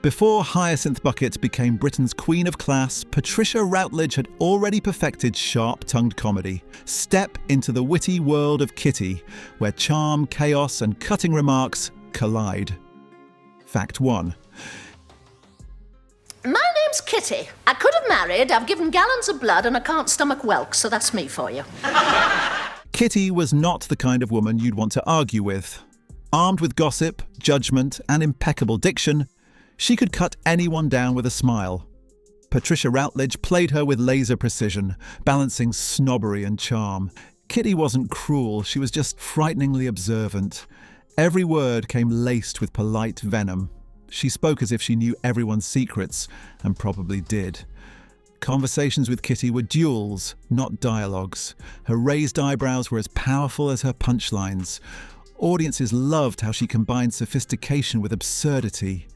Before Hyacinth Bucket became Britain's queen of class, Patricia Routledge had already perfected sharp-tongued comedy. Step into the witty world of Kitty, where charm, chaos, and cutting remarks collide. Fact 1. My name's Kitty. I could have married, I've given gallons of blood, and I can't stomach whelks, so that's me for you. Kitty was not the kind of woman you'd want to argue with. Armed with gossip, judgment, and impeccable diction, she could cut anyone down with a smile. Patricia Routledge played her with laser precision, balancing snobbery and charm. Kitty wasn't cruel, she was just frighteningly observant. Every word came laced with polite venom. She spoke as if she knew everyone's secrets, and probably did. Conversations with Kitty were duels, not dialogues. Her raised eyebrows were as powerful as her punchlines. Audiences loved how she combined sophistication with absurdity.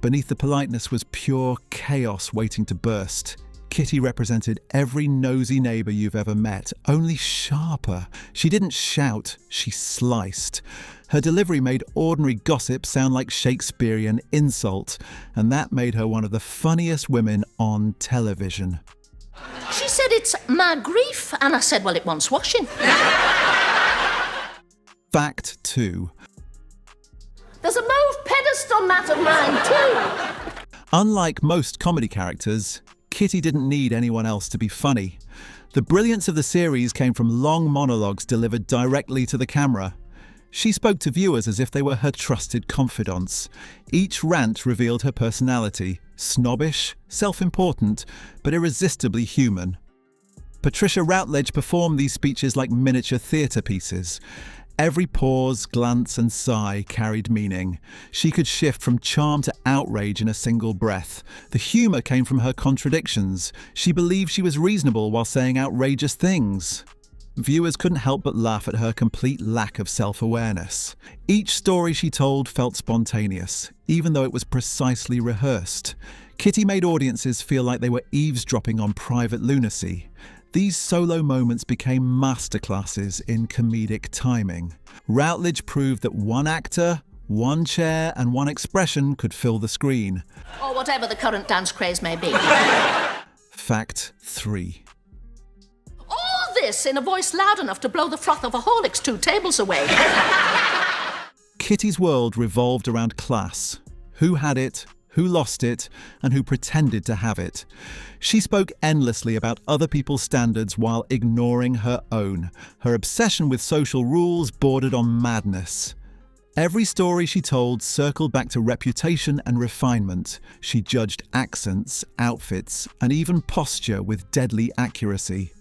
Beneath the politeness was pure chaos waiting to burst. Kitty represented every nosy neighbour you've ever met, only sharper. She didn't shout, she sliced. Her delivery made ordinary gossip sound like Shakespearean insult, and that made her one of the funniest women on television. She said, "It's my grief," and I said, "Well, it wants washing." Fact 2. There's a mauve pedestal mat of mine too. Unlike most comedy characters, Kitty didn't need anyone else to be funny. The brilliance of the series came from long monologues delivered directly to the camera. She spoke to viewers as if they were her trusted confidants. Each rant revealed her personality, snobbish, self-important, but irresistibly human. Patricia Routledge performed these speeches like miniature theatre pieces. Every pause, glance, and sigh carried meaning. She could shift from charm to outrage in a single breath. The humour came from her contradictions. She believed she was reasonable while saying outrageous things. Viewers couldn't help but laugh at her complete lack of self-awareness. Each story she told felt spontaneous, even though it was precisely rehearsed. Kitty made audiences feel like they were eavesdropping on private lunacy. These solo moments became masterclasses in comedic timing. Routledge proved that one actor, one chair, and one expression could fill the screen. Or whatever the current dance craze may be. Fact 3. All this in a voice loud enough to blow the froth of a Horlicks 2 tables away. Kitty's world revolved around class. Who had it, who lost it, and who pretended to have it. She spoke endlessly about other people's standards while ignoring her own. Her obsession with social rules bordered on madness. Every story she told circled back to reputation and refinement. She judged accents, outfits, and even posture with deadly accuracy.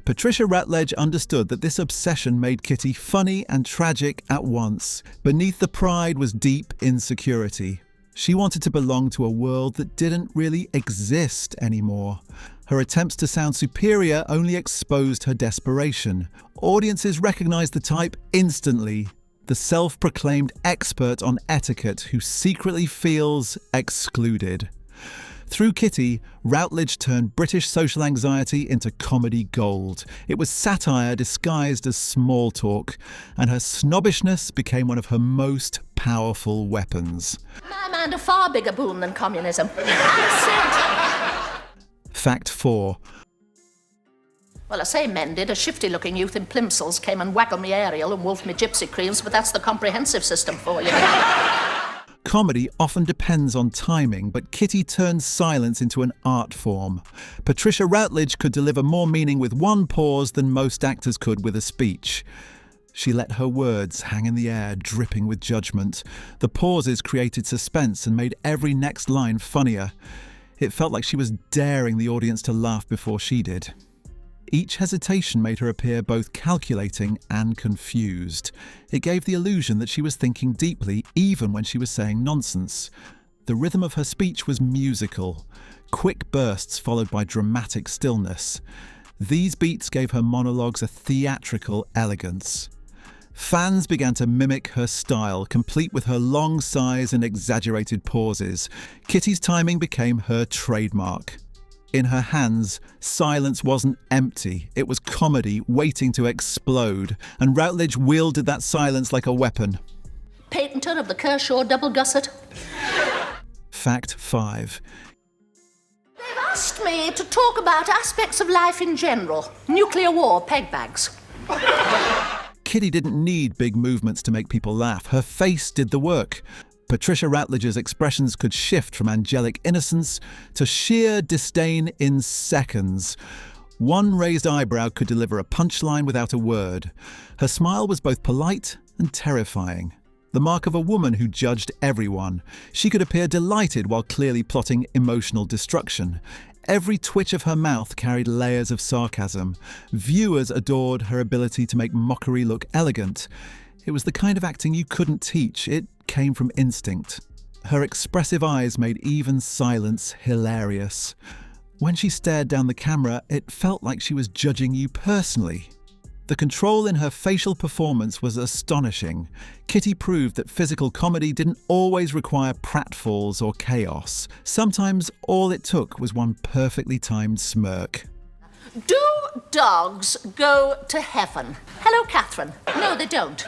Patricia Routledge understood that this obsession made Kitty funny and tragic at once. Beneath the pride was deep insecurity. She wanted to belong to a world that didn't really exist anymore. Her attempts to sound superior only exposed her desperation. Audiences recognized the type instantly. The self-proclaimed expert on etiquette who secretly feels excluded. Through Kitty, Routledge turned British social anxiety into comedy gold. It was satire disguised as small talk, and her snobbishness became one of her most powerful weapons. My mind a far bigger boon than communism. Accent. Fact 4. Well, I say mended. A shifty-looking youth in plimsolls came and waggled me aerial and wolfed me gypsy creams, but that's the comprehensive system for you. Comedy often depends on timing, but Kitty turned silence into an art form. Patricia Routledge could deliver more meaning with one pause than most actors could with a speech. She let her words hang in the air, dripping with judgment. The pauses created suspense and made every next line funnier. It felt like she was daring the audience to laugh before she did. Each hesitation made her appear both calculating and confused. It gave the illusion that she was thinking deeply, even when she was saying nonsense. The rhythm of her speech was musical, quick bursts followed by dramatic stillness. These beats gave her monologues a theatrical elegance. Fans began to mimic her style, complete with her long sighs and exaggerated pauses. Kitty's timing became her trademark. In her hands, silence wasn't empty, it was comedy waiting to explode, and Routledge wielded that silence like a weapon. Patenter of the Kershaw double gusset. Fact 5. They've asked me to talk about aspects of life in general. Nuclear war, peg bags. Kitty didn't need big movements to make people laugh. Her face did the work. Patricia Routledge's expressions could shift from angelic innocence to sheer disdain in seconds. One raised eyebrow could deliver a punchline without a word. Her smile was both polite and terrifying. The mark of a woman who judged everyone. She could appear delighted while clearly plotting emotional destruction. Every twitch of her mouth carried layers of sarcasm. Viewers adored her ability to make mockery look elegant. It was the kind of acting you couldn't teach. It came from instinct. Her expressive eyes made even silence hilarious. When she stared down the camera, it felt like she was judging you personally. The control in her facial performance was astonishing. Kitty proved that physical comedy didn't always require pratfalls or chaos. Sometimes all it took was one perfectly timed smirk. Do dogs go to heaven? Hello, Catherine. No, they don't.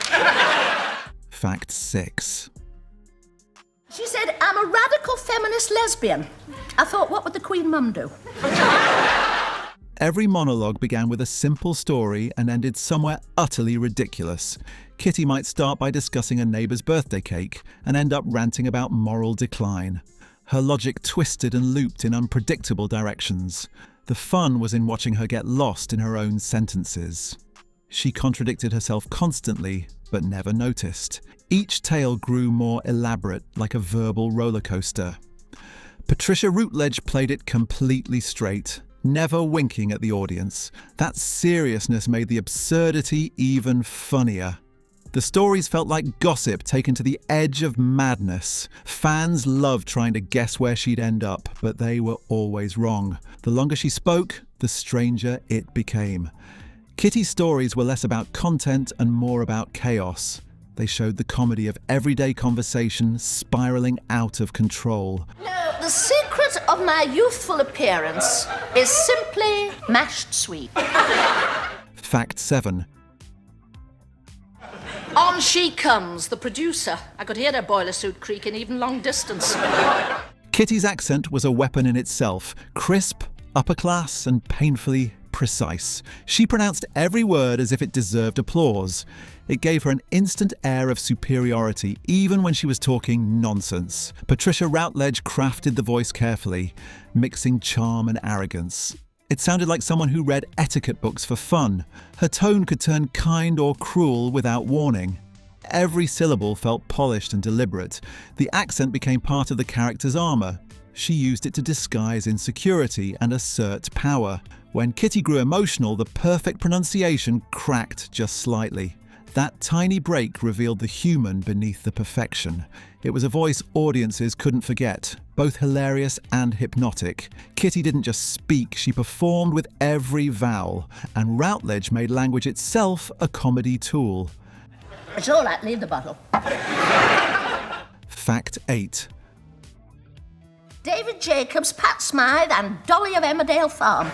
Fact 6. She said, I'm a radical feminist lesbian. I thought, what would the Queen Mum do? Every monologue began with a simple story and ended somewhere utterly ridiculous. Kitty might start by discussing a neighbour's birthday cake and end up ranting about moral decline. Her logic twisted and looped in unpredictable directions. The fun was in watching her get lost in her own sentences. She contradicted herself constantly, but never noticed. Each tale grew more elaborate, like a verbal roller coaster. Patricia Routledge played it completely straight, never winking at the audience. That seriousness made the absurdity even funnier. The stories felt like gossip taken to the edge of madness. Fans loved trying to guess where she'd end up, but they were always wrong. The longer she spoke, the stranger it became. Kitty's stories were less about content and more about chaos. They showed the comedy of everyday conversation spiraling out of control. No, the secret of my youthful appearance is simply mashed sweet. Fact 7. On she comes, the producer. I could hear her boiler suit creaking even long distance. Kitty's accent was a weapon in itself, crisp, upper class, and painfully precise. She pronounced every word as if it deserved applause. It gave her an instant air of superiority, even when she was talking nonsense. Patricia Routledge crafted the voice carefully, mixing charm and arrogance. It sounded like someone who read etiquette books for fun. Her tone could turn kind or cruel without warning. Every syllable felt polished and deliberate. The accent became part of the character's armor. She used it to disguise insecurity and assert power. When Kitty grew emotional, the perfect pronunciation cracked just slightly. That tiny break revealed the human beneath the perfection. It was a voice audiences couldn't forget, both hilarious and hypnotic. Kitty didn't just speak, she performed with every vowel, and Routledge made language itself a comedy tool. It's all right, leave the bottle. Fact 8. David Jacobs, Pat Smythe, and Dolly of Emmerdale Farm.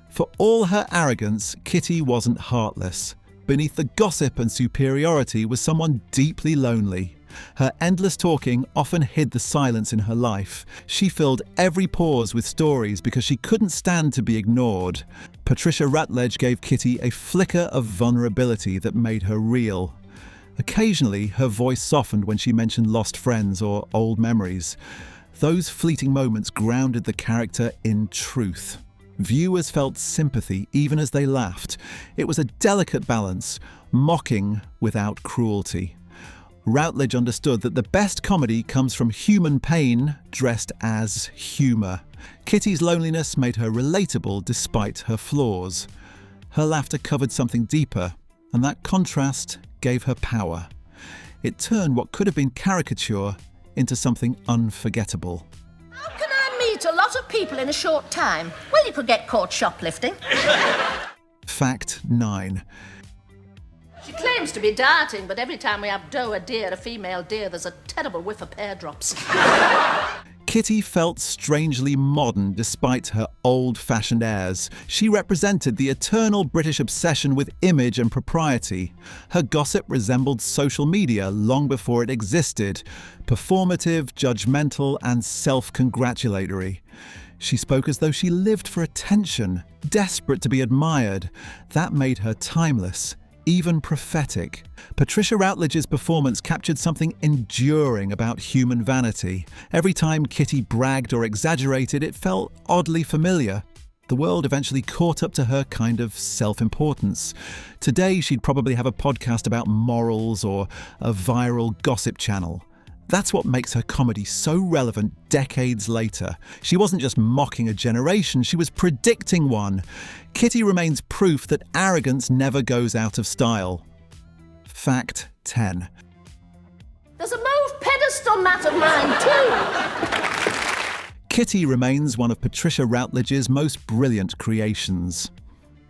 For all her arrogance, Kitty wasn't heartless. Beneath the gossip and superiority was someone deeply lonely. Her endless talking often hid the silence in her life. She filled every pause with stories because she couldn't stand to be ignored. Patricia Routledge gave Kitty a flicker of vulnerability that made her real. Occasionally, her voice softened when she mentioned lost friends or old memories. Those fleeting moments grounded the character in truth. Viewers felt sympathy even as they laughed. It was a delicate balance, mocking without cruelty. Routledge understood that the best comedy comes from human pain dressed as humour. Kitty's loneliness made her relatable despite her flaws. Her laughter covered something deeper, and that contrast gave her power. It turned what could have been caricature into something unforgettable. How can I meet a lot of people in a short time? Well, you could get caught shoplifting. Fact 9. She claims to be darting, but every time we have doe, a deer, a female deer, there's a terrible whiff of pear drops. Kitty felt strangely modern despite her old-fashioned airs. She represented the eternal British obsession with image and propriety. Her gossip resembled social media long before it existed, performative, judgmental, and self-congratulatory. She spoke as though she lived for attention, desperate to be admired. That made her timeless, even prophetic. Patricia Routledge's performance captured something enduring about human vanity. Every time Kitty bragged or exaggerated, it felt oddly familiar. The world eventually caught up to her kind of self-importance. Today, she'd probably have a podcast about morals or a viral gossip channel. That's what makes her comedy so relevant decades later. She wasn't just mocking a generation, she was predicting one. Kitty remains proof that arrogance never goes out of style. Fact 10. There's a mauve pedestal mat of mine, too. Kitty remains one of Patricia Routledge's most brilliant creations.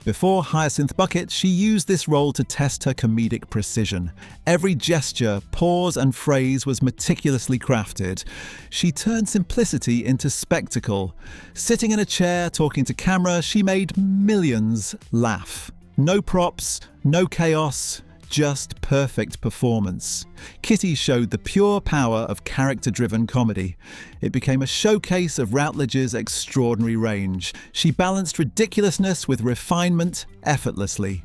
Before Hyacinth Bucket, she used this role to test her comedic precision. Every gesture, pause, and phrase was meticulously crafted. She turned simplicity into spectacle. Sitting in a chair, talking to camera, she made millions laugh. No props, no chaos, just perfect performance. Kitty showed the pure power of character-driven comedy. It became a showcase of Routledge's extraordinary range. She balanced ridiculousness with refinement effortlessly.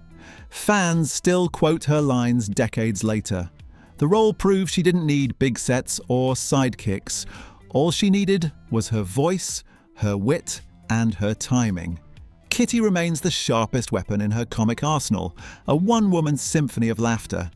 Fans still quote her lines decades later. The role proved she didn't need big sets or sidekicks. All she needed was her voice, her wit, and her timing. Kitty remains the sharpest weapon in her comic arsenal, a one-woman symphony of laughter.